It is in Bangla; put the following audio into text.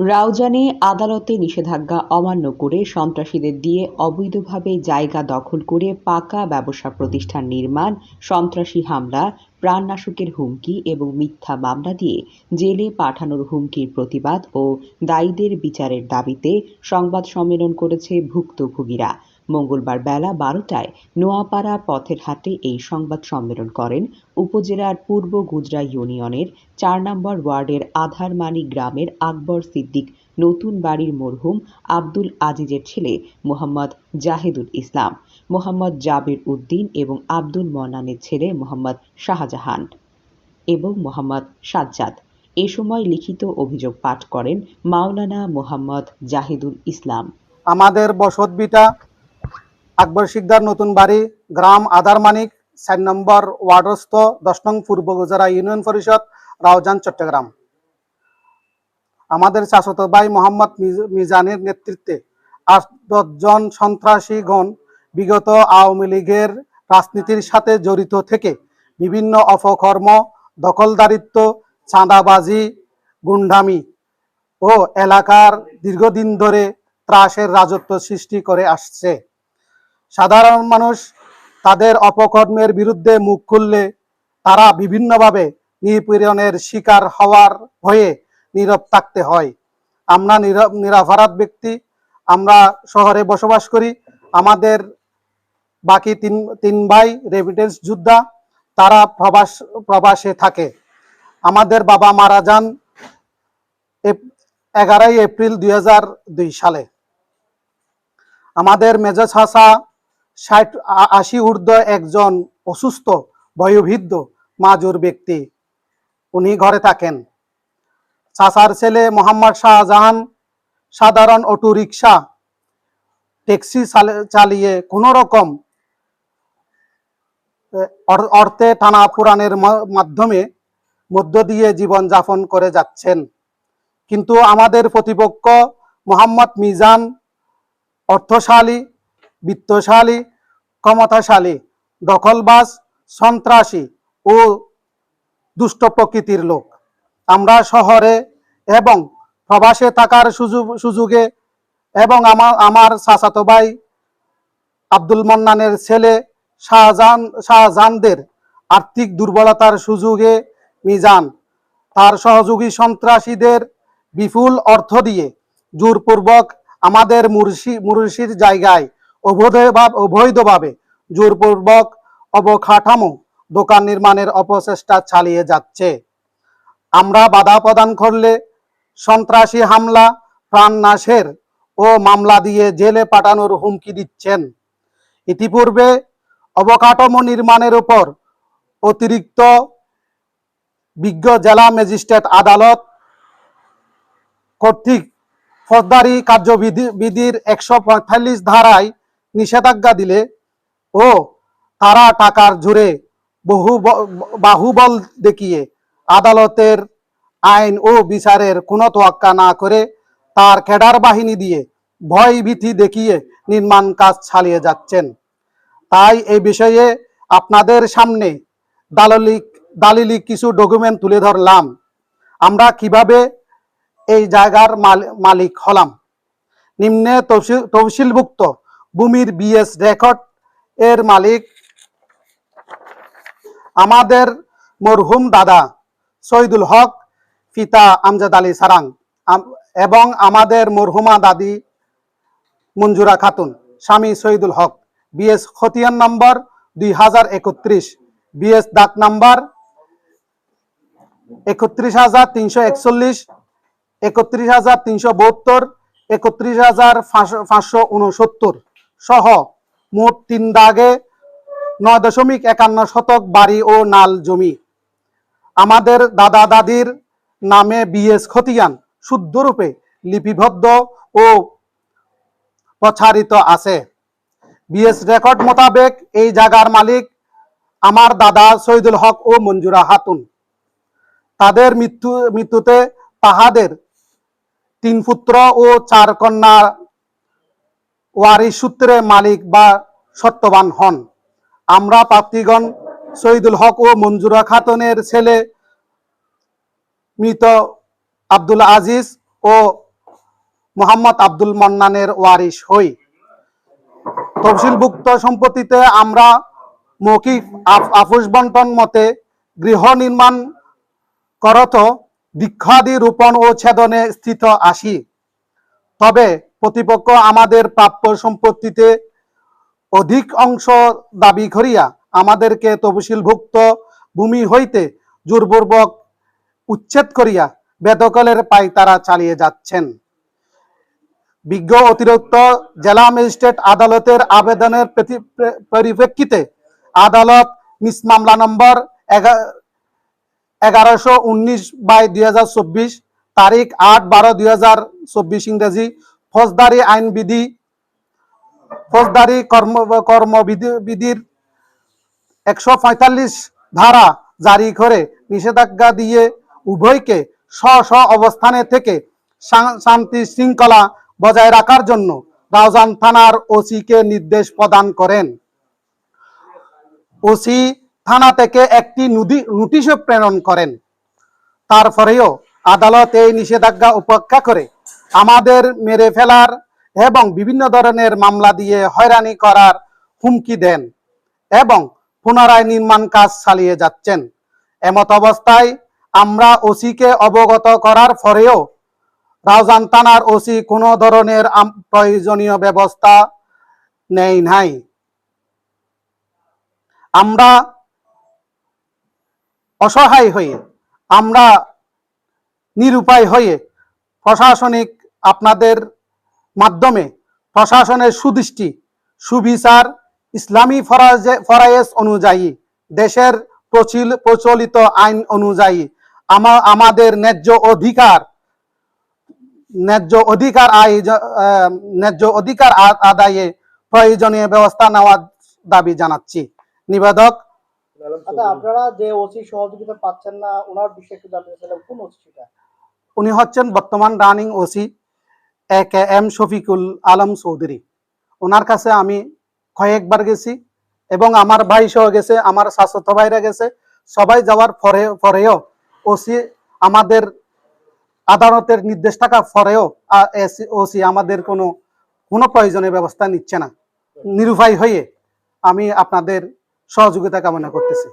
রাউজানে আদালতে নিষেধাজ্ঞা অমান্য করে সন্ত্রাসীদের দিয়ে অবৈধভাবে জায়গা দখল করে পাকা ব্যবসা প্রতিষ্ঠান নির্মাণ, সন্ত্রাসী হামলা, প্রাণনাশকের হুমকি এবং মিথ্যা মামলা দিয়ে জেলে পাঠানোর হুমকির প্রতিবাদ ও দায়ীদের বিচারের দাবিতে সংবাদ সম্মেলন করেছে ভুক্তভোগীরা। মঙ্গলবার বেলা ১২টায় নোয়াপাড়া পথের হাটে এই সংবাদ সম্মেলন করেন উপজেলার পূর্ব গুজরা ইউনিয়নের ৪ নম্বর ওয়ার্ডের আধারমানি গ্রামের আকবর সিদ্দিক নতুন বাড়ির মরহুম আব্দুল আজিজের ছেলে মোহাম্মদ জাহিদুল ইসলাম, মোহাম্মদ জাবির উদ্দিন এবং আব্দুল মন্নানের ছেলে মোহাম্মদ শাহজাহান এবং মোহাম্মদ সাজ্জাদ। এ সময় লিখিত অভিযোগ পাঠ করেন মাওলানা মোহাম্মদ জাহিদুল ইসলাম। আমাদের বসতভিটা আকবর সিকদার নতুন বাড়ি, গ্রাম আধারমানিক, ৪ নম্বর ওয়ার্ডস্থ ১০ নং পূর্ব গুজরা ইউনিয়ন পরিষদ, রাউজান, চট্টগ্রাম। আমাদের চাচাতো ভাই মোহাম্মদ মিজানের নেতৃত্বে ৮-১০ জন সন্ত্রাসীগণ বিগত আওয়ামী লীগের রাজনীতির সাথে জড়িত থেকে বিভিন্ন অপকর্ম, দখলদারিত্ব, চাঁদাবাজি, গুন্ডামি ও এলাকার দীর্ঘদিন ধরে ত্রাসের রাজত্ব সৃষ্টি করে আসছে। সাধারণ মানুষ তাদের অপকর্মের বিরুদ্ধে মুখ খুললে তারা বিভিন্নভাবে নিপীড়নের শিকার হওয়ার ভয়ে নীরব থাকতে হয়। আমরা নিরপরাধ ব্যক্তি, আমরা শহরে বসবাস করি। আমাদের বাকি তিন ভাই রেমিটেন্স যোদ্ধা, তারা প্রবাসে থাকে। আমাদের বাবা মারা যান ১১ এপ্রিল ২০০২ সালে। আমাদের মেজো চাচা ৮০ ঊর্ধ্ব একজন অসুস্থ বয়োবৃদ্ধ মাজুর ব্যক্তি, উনি ঘরে থাকেন। চাচার ছেলে মোহাম্মদ শাহজাহান সাধারণ অটো রিক্সা, ট্যাক্সি চালিয়ে কোনো রকম অর্থে টানা পুরাণের মধ্য দিয়ে জীবন যাপন করে যাচ্ছেন। কিন্তু আমাদের প্রতিপক্ষ মোহাম্মদ মিজান অর্থশালী, বিত্তশালী, ক্ষমতাশালী, দখলবাজ, সন্ত্রাসী ও দুষ্ট প্রকৃতির লোক। আমরা শহরে এবং প্রবাসে থাকার সুযোগে এবং আমার চাচাতো ভাই আব্দুল মন্নানের ছেলে শাহজাহানদের আর্থিক দুর্বলতার সুযোগে মিজান তার সহযোগী সন্ত্রাসীদের বিপুল অর্থ দিয়ে জোরপূর্বক আমাদের মুরশির জায়গায় অবৈধভাবে জোরপূর্বক অবকাঠামো দোকান নির্মাণের অপচেষ্টা চালিয়ে যাচ্ছে। আমরা বাধা প্রদান করলে সন্ত্রাসী হামলা, প্রাণনাশের ও মামলা দিয়ে জেলে পাঠানোর হুমকি দিচ্ছেন। ইতিপূর্বে অবকাঠামো নির্মাণের উপর অতিরিক্ত বিজ্ঞ জেলা ম্যাজিস্ট্রেট আদালত কর্তৃক ফৌজদারি কার্যবিধির ১৪৫ ধারায় নিষেধাজ্ঞা দিলে ও তারা টাকার জোরে বাহুবল দেখিয়ে আদালতের আইন ও বিচারের কোনো তোয়াক্কা না করে তার ক্যাডার বাহিনী দিয়ে ভয় ভীতি দেখিয়ে নির্মাণ কাজ চালিয়ে যাচ্ছেন। তাই এই বিষয়ে আপনাদের সামনে দালিলিক কিছু ডকুমেন্ট তুলে ধরলাম। আমরা কিভাবে এই জায়গার মালিক হলাম। নিম্নে তহসিলভুক্ত ভূমির বিএস রেকর্ড এর মালিক আমাদের মরহুম দাদা শহীদুল হক, পিতা আমজাদ আলী সারাং, এবং আমাদের মরহুমা দাদি মঞ্জুরা খাতুন, স্বামী শহীদুল হক। বিএস খতিয়ান নম্বর ২০৩১, বিএস দাগ নাম্বার ৩১৩৪১, ৩১৩৩৭২, ৩১৫৬৯ সহ মোট ৩ দাগে ৯.৫১ শতক বাড়ি ও নাল জমি আমাদের দাদা দাদির নামে বিএস খতিয়ান শুদ্ধরূপে লিপিবদ্ধ ও প্রচারিত আছে। বিএস রেকর্ড মোতাবেক এই জায়গার মালিক আমার দাদা শহীদুল হক ও মঞ্জুরা খাতুন। তাদের মৃত্যুতে তাহাদের ৩ পুত্র ও ৪ কন্যা ওয়ারিশ সূত্রে মালিক বা সত্যবান হন। আমরা প্রাপ্তিগণ শহীদুল হক ও মঞ্জুরা খাতুনের ছেলে মৃত আব্দুল আজিজ ও মোহাম্মদ আব্দুল মান্নানের ওয়ারিশ হই। তফসিলভুক্ত সম্পত্তিতে আমরা মৌখিক আফুস বন্টন মতে গৃহ নির্মাণ করত বৃক্ষাদি রোপণ ও ছেদনে স্থিত আসি। তবে প্রতিপক্ষ আমাদের প্রাপ্য সম্পত্তিতে অধিক অংশ দাবি করিয়া আমাদেরকে তফসিলভুক্ত ভূমি হইতে জোরপূর্বক উচ্ছেদ করিয়া বেদখলের পায়তারা চালিয়ে যাচ্ছেন। বিজ্ঞ অতিরিক্ত জেলা ম্যাজিস্ট্রেট আদালতের আবেদনের পরিপ্রেক্ষিতে আদালত নিজ মামলা নম্বর 1119/2024 তারিখ 8/12/2024 ইংরেজি ফৌজদারি আইনবিধি ফৌজদারি কর্মবিধির 145 ধারা জারি করে নিষেধাজ্ঞা দিয়ে উভয়কে স্ব অবস্থানে থেকে শান্তি শৃঙ্খলা বজায় রাখার জন্য রাউজান থানার ওসিকে নির্দেশ প্রদান করেন। ওসি থানা থেকে একটি নোটিশও প্রেরণ করেন। তারপরেও আদালত এই নিষেধাজ্ঞা উপেক্ষা করে আমাদের মেরে ফেলার এবং বিভিন্ন ধরনের মামলা দিয়ে হয়রানি করার হুমকি দেন এবং পুনরায় নির্মাণ কাজ চালিয়ে যাচ্ছেন। এমত অবস্থায় আমরা ওসিকে অবগত করার পরেও রাউজান থানার ওসি কোনো ধরনের প্রয়োজনীয় ব্যবস্থা নেই নাই। আমরা অসহায় হয়ে, আমরা নিরুপায় হয়ে প্রশাসনিক আপনাদের মাধ্যমে প্রশাসনের সুদৃষ্টি সুবিচার ইসলামী ফরায়েজ অনুযায়ী দেশের প্রচলিত আইন অনুযায়ী আমাদের ন্যায্য অধিকার আদায়ে প্রয়োজনীয় ব্যবস্থা নেওয়ার দাবি জানাচ্ছি। নিবেদক। আচ্ছা, আপনারা যে ওসি সহযোগিতা পাচ্ছেন না, ওনার বিষয়ে একটু জানতে চাইছিলাম, কোন ওসি সেটা? উনি হচ্ছেন বর্তমান running OC AKM Shafiqul Alam Chowdhury. ওনার কাছে আমি কয়েকবার গেছি এবং আমার ভাই সহ গেছে, আমার চাচাতো ভাইরা গেছে। সবাই যাওয়ার পরেও ওসি আমাদের আদালতের নির্দেশ থাকার পরেও ওসি আমাদের কোনো প্রয়োজনীয় ব্যবস্থা নিচ্ছে না। নিরুপায় হয়ে আমি আপনাদের সহযোগিতা কামনা করতেছি।